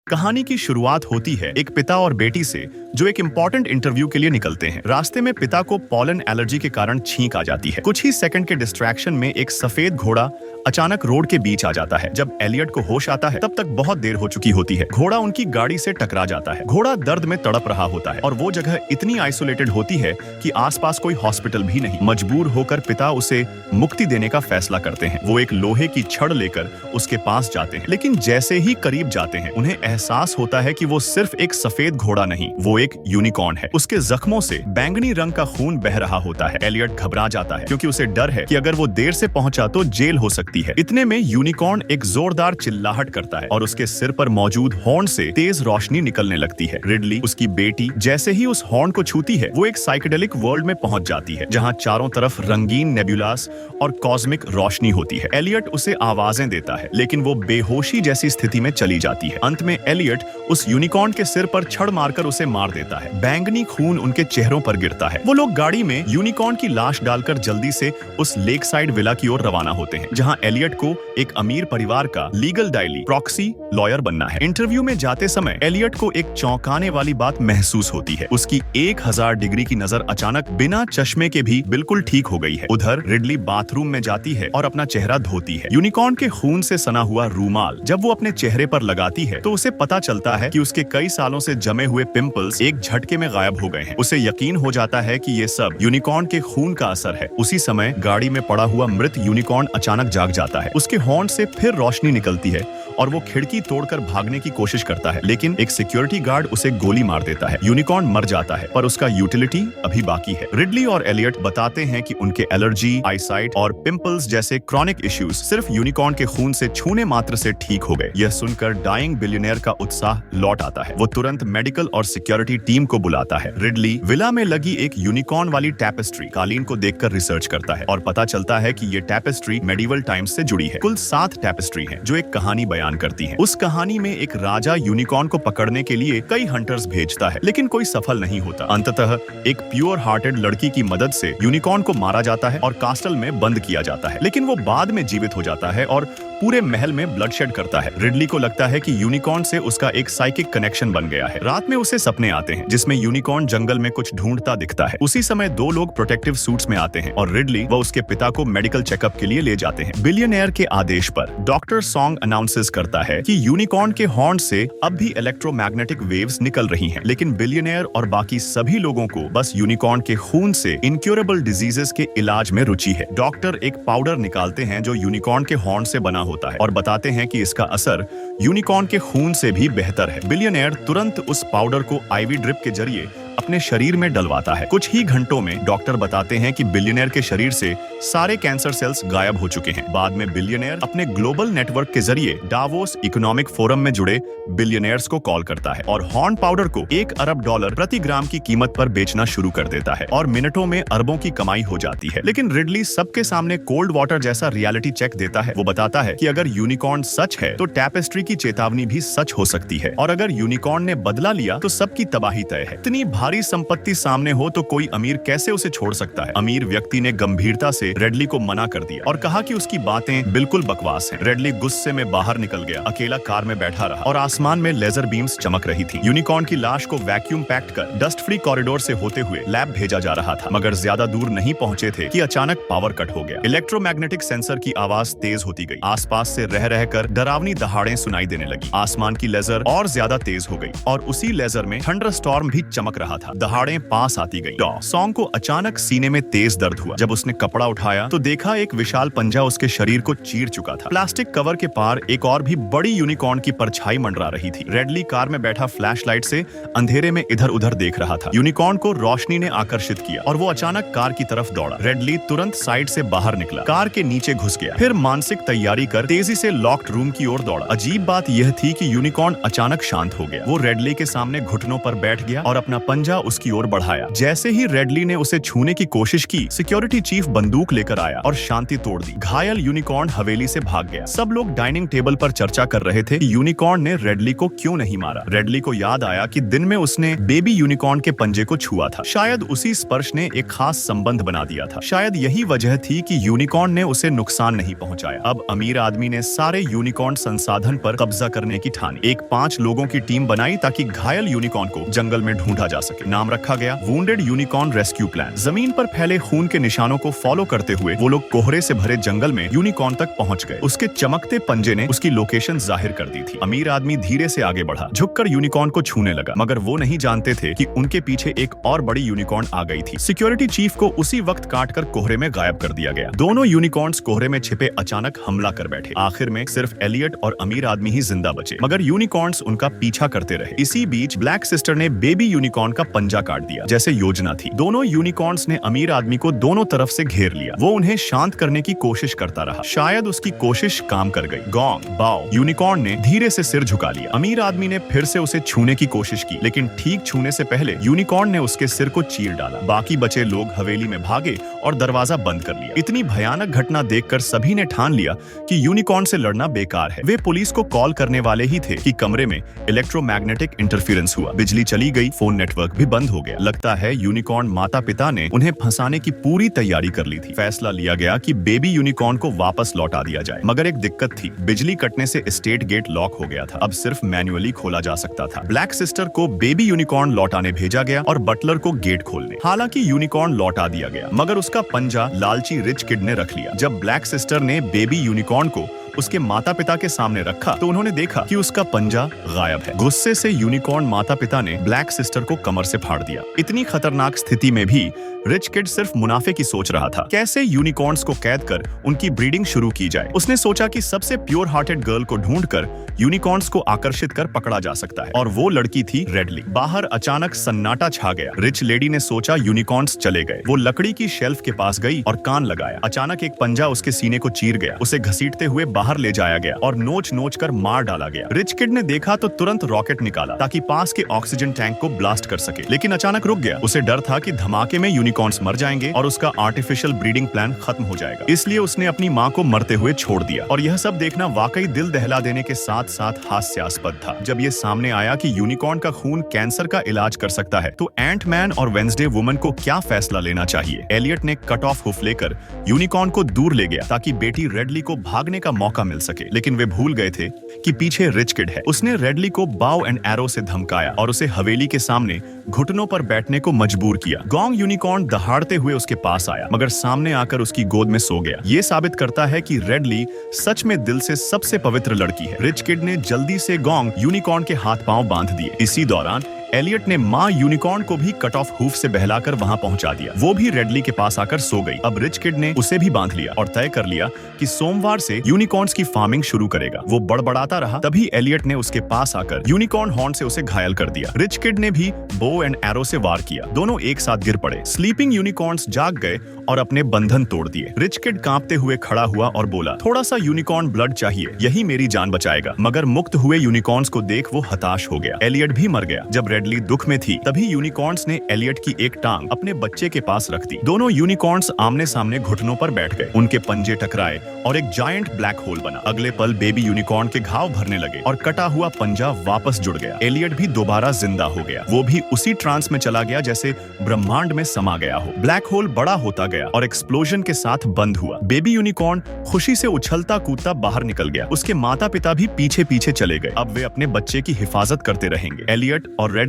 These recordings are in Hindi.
कहानी की शुरुआत होती है एक पिता और बेटी से जो एक इंपॉर्टेंट इंटरव्यू के लिए निकलते हैं। रास्ते में पिता को पॉलन एलर्जी के कारण छींक आ जाती है। कुछ ही सेकंड के डिस्ट्रैक्शन में एक सफेद घोड़ा अचानक रोड के बीच आ जाता है। जब एलियट को होश आता है तब तक बहुत देर हो चुकी होती है। घोड़ा उनकी गाड़ी से टकरा जाता है। घोड़ा दर्द में तड़प रहा होता है और वो जगह इतनी आइसोलेटेड होती है कि आसपास कोई हॉस्पिटल भी नहीं। मजबूर होकर पिता उसे मुक्ति देने का फैसला करते हैं। वो एक लोहे की छड़ लेकर उसके पास जाते हैं, लेकिन जैसे ही करीब जाते हैं उन्हें एहसास होता है कि वो सिर्फ एक सफेद घोड़ा नहीं, वो एक यूनिकॉर्न है। उसके जख्मों से बैंगनी रंग का खून बह रहा होता है। एलियट घबरा जाता है क्योंकि उसे डर है कि अगर वो देर से पहुंचा तो जेल हो सकती है। इतने में यूनिकॉर्न एक जोरदार चिल्लाहट करता है और उसके सिर पर मौजूद हॉर्न से तेज रोशनी निकलने लगती है। रिडली, उसकी बेटी, जैसे ही उस हॉर्न को छूती है वो एक साइकेडेलिक वर्ल्ड में पहुंच जाती है जहां चारों तरफ रंगीन नेबुलास और कॉस्मिक रोशनी होती है। एलियट उसे आवाजें देता है लेकिन वो बेहोशी जैसी स्थिति में चली जाती है। अंत में एलियट उस यूनिकॉर्न के सिर पर छड़ मारकर उसे मार देता है। बैंगनी खून उनके चेहरों पर गिरता है। वो लोग गाड़ी में यूनिकॉर्न की लाश डालकर जल्दी से उस लेक साइड विला की ओर रवाना होते हैं जहां एलियट को एक अमीर परिवार का लीगल डायली प्रॉक्सी लॉयर बनना है। इंटरव्यू में जाते समय एलियट को एक चौंकाने वाली बात महसूस होती है। उसकी 1000 डिग्री की नजर अचानक बिना चश्मे के भी बिल्कुल ठीक हो गई है। उधर रिडली बाथरूम में जाती है और अपना चेहरा धोती है। यूनिकॉर्न के खून से सना हुआ रूमाल जब वो अपने चेहरे पर लगाती है तो उसे पता चलता है कि उसके कई सालों से जमे हुए पिंपल्स एक झटके में गायब हो गए हैं। उसे यकीन हो जाता है कि ये सब यूनिकॉर्न के खून का असर है। उसी समय गाड़ी में पड़ा हुआ मृत यूनिकॉर्न अचानक जाग जाता है। उसके हॉर्न से फिर रोशनी निकलती है और वो खिड़की तोड़कर भागने की कोशिश करता है, लेकिन एक सिक्योरिटी गार्ड उसे गोली मार देता है। यूनिकॉर्न मर जाता है पर उसका यूटिलिटी अभी बाकी है। रिडली और एलियट बताते हैं कि उनके एलर्जी, आईसाइट और पिंपल्स जैसे क्रॉनिक इश्यूज सिर्फ यूनिकॉर्न के खून से छूने मात्र से ठीक हो गए। यह सुनकर डाइंग बिलियनियर का उत्साह लौट आता है। वो तुरंत मेडिकल और सिक्योरिटी टीम को बुलाता है। रिडली विला में लगी एक यूनिकॉर्न वाली टैपेस्ट्री कालीन को देखकर रिसर्च करता है और पता चलता है कि ये टैपेस्ट्री मेडिवल टाइम्स से जुड़ी है। कुल 7 टैपेस्ट्री हैं जो एक कहानी बयान करती है। उस कहानी में एक राजा यूनिकॉर्न को पकड़ने के लिए कई हंटर्स भेजता है, लेकिन कोई सफल नहीं होता। अंततः एक प्योर हार्टेड लड़की की मदद से यूनिकॉर्न को मारा जाता है और कास्टल में बंद किया जाता है, लेकिन वो बाद में जीवित हो जाता है और पूरे महल में ब्लडशेड करता है। रिडली को लगता है कि यूनिकॉर्न से उसका एक साइकिक कनेक्शन बन गया है। रात में उसे सपने आते हैं जिसमें यूनिकॉर्न जंगल में कुछ ढूंढता दिखता है। उसी समय 2 लोग प्रोटेक्टिव सूट्स में आते हैं और रिडली व उसके पिता को मेडिकल चेकअप के लिए ले जाते हैं। बिलियनियर के आदेश पर डॉक्टर सॉन्ग अनाउंसेस करता है कि यूनिकॉर्न के हॉर्न से अब भी इलेक्ट्रोमैग्नेटिक वेव्स निकल रही हैं, लेकिन बिलियनियर और बाकी सभी लोगों को बस यूनिकॉर्न के खून से इनक्योरेबल डिजीजेस के इलाज में रुचि है। डॉक्टर एक पाउडर निकालते हैं जो यूनिकॉर्न के हॉर्न से बना होता है और बताते हैं कि इसका असर यूनिकॉर्न के खून से भी बेहतर है। बिलियनियर तुरंत उस पाउडर को आईवी ड्रिप के जरिए अपने शरीर में डलवाता है। कुछ ही घंटों में डॉक्टर बताते हैं कि बिलियनियर के शरीर से सारे कैंसर सेल्स गायब हो चुके हैं। बाद में बिलियनियर अपने ग्लोबल नेटवर्क के जरिए डावोस इकोनॉमिक फोरम में जुड़े बिलियनियर्स को कॉल करता है और हॉर्न पाउडर को $1 अरब प्रति ग्राम की कीमत पर बेचना शुरू कर देता है और मिनटों में अरबों की कमाई हो जाती है। लेकिन रिडली सबके सामने कोल्ड वाटर जैसा रियलिटी चेक देता है। वो बताता है कि अगर यूनिकॉर्न सच है तो टैपेस्ट्री की चेतावनी भी सच हो सकती है और अगर यूनिकॉर्न ने बदला लिया तो सबकी तबाही तय है। इतनी भारी संपत्ति सामने हो तो कोई अमीर कैसे उसे छोड़ सकता है। अमीर व्यक्ति ने गंभीरता से रेडली को मना कर दिया और कहा कि उसकी बातें बिल्कुल बकवास हैं। रेडली गुस्से में बाहर निकल गया, अकेला कार में बैठा रहा और आसमान में लेजर बीम्स चमक रही थी। यूनिकॉर्न की लाश को वैक्यूम पैक्ड कर डस्ट फ्री कॉरिडोर से होते हुए लैब भेजा जा रहा था, मगर ज्यादा दूर नहीं पहुंचे थे कि अचानक पावर कट हो गया। इलेक्ट्रोमैग्नेटिक सेंसर की आवाज तेज होती गई। आसपास से रह रहकर डरावनी दहाड़ें सुनाई देने लगी। आसमान की लेजर और ज्यादा तेज हो गई और उसी लेजर में थंडर स्टॉर्म भी चमक रहा था। दहाड़ें पास आती गई। सॉन्ग को अचानक सीने में तेज दर्द हुआ। जब उसने कपड़ा उठाया तो देखा एक विशाल पंजा उसके शरीर को चीर चुका था। प्लास्टिक कवर के पार एक और भी बड़ी यूनिकॉर्न की परछाई मंडरा रही थी। रेडली कार में बैठा फ्लैशलाइट से अंधेरे में इधर उधर देख रहा था। यूनिकॉर्न को रोशनी ने आकर्षित किया और वो अचानक कार की तरफ दौड़ा। रेडली तुरंत साइड से बाहर निकला, कार के नीचे घुस गया, फिर मानसिक तैयारी कर तेजी से लॉक्ड रूम की ओर दौड़ा। अजीब बात यह थी कि यूनिकॉर्न अचानक शांत हो गया। वो रेडली के सामने घुटनों पर बैठ गया और अपना पंजा पंजा उसकी ओर बढ़ाया। जैसे ही रेडली ने उसे छूने की कोशिश की, सिक्योरिटी चीफ बंदूक लेकर आया और शांति तोड़ दी। घायल यूनिकॉर्न हवेली से भाग गया। सब लोग डाइनिंग टेबल पर चर्चा कर रहे थे कि यूनिकॉर्न ने रेडली को क्यों नहीं मारा। रेडली को याद आया कि दिन में उसने बेबी यूनिकॉर्न के पंजे को छुआ था। शायद उसी स्पर्श ने एक खास संबंध बना दिया था। शायद यही वजह थी कि यूनिकॉर्न ने उसे नुकसान नहीं पहुंचाया। अब अमीर आदमी ने सारे यूनिकॉर्न संसाधन पर कब्जा करने की ठानी। एक 5 लोगों की टीम बनाई ताकि घायल यूनिकॉर्न को जंगल में ढूंढा जा सके। नाम रखा गया वुंडेड यूनिकॉर्न रेस्क्यू प्लान। जमीन पर फैले खून के निशानों को फॉलो करते हुए वो लोग कोहरे से भरे जंगल में यूनिकॉर्न तक पहुंच गए। उसके चमकते पंजे ने उसकी लोकेशन जाहिर कर दी थी। अमीर आदमी धीरे से आगे बढ़ा, झुककर यूनिकॉर्न को छूने लगा, मगर वो नहीं जानते थे कि उनके पीछे एक और बड़ी यूनिकॉर्न आ गई थी। सिक्योरिटी चीफ को उसी वक्त काटकर कोहरे में गायब कर दिया गया। दोनों यूनिकॉर्न्स कोहरे में छिपे अचानक हमला कर बैठे। आखिर में सिर्फ एलियट और अमीर आदमी ही जिंदा बचे, मगर यूनिकॉर्न्स उनका पीछा करते रहे। इसी बीच ब्लैक सिस्टर ने बेबी यूनिकॉर्न का पंजा काट दिया, जैसे योजना थी। दोनों यूनिकॉर्न्स ने अमीर आदमी को दोनों तरफ से घेर लिया। वो उन्हें शांत करने की कोशिश करता रहा। शायद उसकी कोशिश काम कर गई। गॉन्ग बाओ यूनिकॉर्न ने धीरे से सिर झुका लिया। अमीर आदमी ने फिर से उसे छूने की कोशिश की, लेकिन ठीक छूने से पहले यूनिकॉर्न ने उसके सिर को चीर डाला। बाकी बचे लोग हवेली में भागे और दरवाजा बंद कर लिया। इतनी भयानक घटना देखकर सभी ने ठान लिया कि यूनिकॉर्न से लड़ना बेकार है। वे पुलिस को कॉल करने वाले ही थे कि कमरे में इलेक्ट्रोमैग्नेटिक इंटरफेरेंस हुआ। बिजली चली गई, फोन नेटवर्क भी बंद हो गया। लगता है यूनिकॉर्न माता पिता ने उन्हें फंसाने की पूरी तैयारी कर ली थी। फैसला लिया गया कि बेबी यूनिकॉर्न को वापस लौटा दिया जाए, मगर एक दिक्कत थी। बिजली कटने से एस्टेट गेट लॉक हो गया था। अब सिर्फ मैन्युअली खोला जा सकता था। ब्लैक सिस्टर को बेबी यूनिकॉर्न लौटाने भेजा गया और बटलर को गेट खोलने। हालांकि यूनिकॉर्न लौटा दिया गया, मगर उसका पंजा लालची रिच किड ने रख लिया। जब ब्लैक सिस्टर ने बेबी यूनिकॉर्न को उसके माता पिता के सामने रखा तो उन्होंने देखा कि उसका पंजा गायब है। गुस्से से यूनिकॉर्न माता पिता ने ब्लैक सिस्टर को कमर से फाड़ दिया। इतनी खतरनाक स्थिति में भी रिच किड सिर्फ मुनाफे की सोच रहा था। कैसे यूनिकॉर्न्स को कैद कर उनकी ब्रीडिंग शुरू की जाए। उसने सोचा कि सबसे प्योर हार्टेड गर्ल को ढूंढकर यूनिकॉर्न्स को आकर्षित कर पकड़ा जा सकता है, और वो लड़की थी रेडली। बाहर अचानक सन्नाटा छा गया। रिच लेडी ने सोचा यूनिकॉर्न्स चले गए। वो लकड़ी की शेल्फ के पास गई और कान लगाया। अचानक एक पंजा उसके सीने को चीर गया। उसे घसीटते हुए बाहर ले जाया गया और नोच नोच कर मार डाला गया। रिच किड ने देखा तो तुरंत रॉकेट निकाला ताकि पास के ऑक्सीजन टैंक को ब्लास्ट कर सके, लेकिन अचानक रुक गया। उसे डर था कि धमाके में यूनिकॉर्न्स मर जाएंगे और उसका आर्टिफिशियल ब्रीडिंग प्लान खत्म हो जाएगा। इसलिए उसने अपनी मां को मरते हुए छोड़ दिया। और यह सब देखना वाकई दिल दहला देने के साथ साथ हास्यास्पद था। जब ये सामने आया कि यूनिकॉर्न का खून कैंसर का इलाज कर सकता है, तो एंट मैन और वेंसडे वुमन को क्या फैसला लेना चाहिए। एलियट ने कट ऑफ हुफ लेकर यूनिकॉर्न को दूर ले गया ताकि बेटी रेडली को भागने का मौका मिल सके, लेकिन वे भूल गए थे कि पीछे रिच किड है। उसने रेडली को बाव एंड एरो से धमकाया और उसे हवेली के सामने घुटनों पर बैठने को मजबूर किया। गॉन्ग यूनिकॉर्न दहाड़ते हुए उसके पास आया, मगर सामने आकर उसकी गोद में सो गया। ये साबित करता है कि रेडली सच में दिल से सबसे पवित्र लड़की है। रिच किड ने जल्दी से गॉन्ग यूनिकॉर्न के हाथ पांव बांध दिए। इसी दौरान एलियट ने मां यूनिकॉर्न को भी कट ऑफ हुफ से बहलाकर वहां पहुंचा दिया। वो भी रेडली के पास आकर सो गई। अब रिच किड ने उसे भी बांध लिया और तय कर लिया कि सोमवार से यूनिकॉर्न्स की फार्मिंग शुरू करेगा। वो बड़बड़ाता रहा, तभी एलियट ने उसके पास आकर यूनिकॉर्न हॉर्न से उसे घायल कर दिया। रिच किड ने भी बो एंड एरो से वार किया। दोनों एक साथ गिर पड़े। स्लीपिंग यूनिकॉर्न्स जाग गए और अपने बंधन तोड़ दिए। रिच किड कांपते हुए खड़ा हुआ और बोला, थोड़ा सा यूनिकॉर्न ब्लड चाहिए, यही मेरी जान बचाएगा। मगर मुक्त हुए यूनिकॉर्न्स को देख वो हताश हो गया। एलियट भी मर गया। जब रेडली दुख में थी, तभी यूनिकॉर्न्स ने एलियट की एक टांग अपने बच्चे के पास रख दी। दोनों यूनिकॉर्न्स आमने सामने घुटनों पर बैठ गए। उनके पंजे टकराए और एक जायंट ब्लैक होल बना। अगले पल बेबी यूनिकॉर्न के घाव भरने लगे और कटा हुआ पंजा वापस जुड़ गया। एलियट भी दोबारा जिंदा हो गया। वो भी उसी ट्रांस में चला गया जैसे ब्रह्मांड में समा गया हो। ब्लैक होल बड़ा होता गया और एक्सप्लोजन के साथ बंद हुआ। बेबी यूनिकॉर्न खुशी से उछलता कूदता बाहर निकल गया। उसके माता पिता भी पीछे पीछे चले गए। अब वे अपने बच्चे की हिफाजत करते रहेंगे। एलियट और रेडली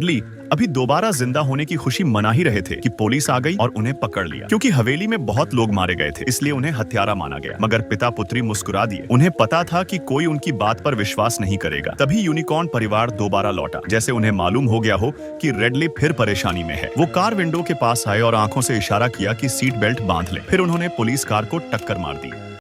अभी दोबारा जिंदा होने की खुशी मना ही रहे थे कि पुलिस आ गई और उन्हें पकड़ लिया। क्योंकि हवेली में बहुत लोग मारे गए थे, इसलिए उन्हें हत्यारा माना गया। मगर पिता पुत्री मुस्कुरा दिए। उन्हें पता था कि कोई उनकी बात पर विश्वास नहीं करेगा। तभी यूनिकॉर्न परिवार दोबारा लौटा, जैसे उन्हें मालूम हो गया हो कि रेडली फिर परेशानी में है। वो कार विंडो के पास आए और आंखों से इशारा किया कि सीट बेल्ट बांध ले। फिर उन्होंने पुलिस कार को टक्कर मार दी।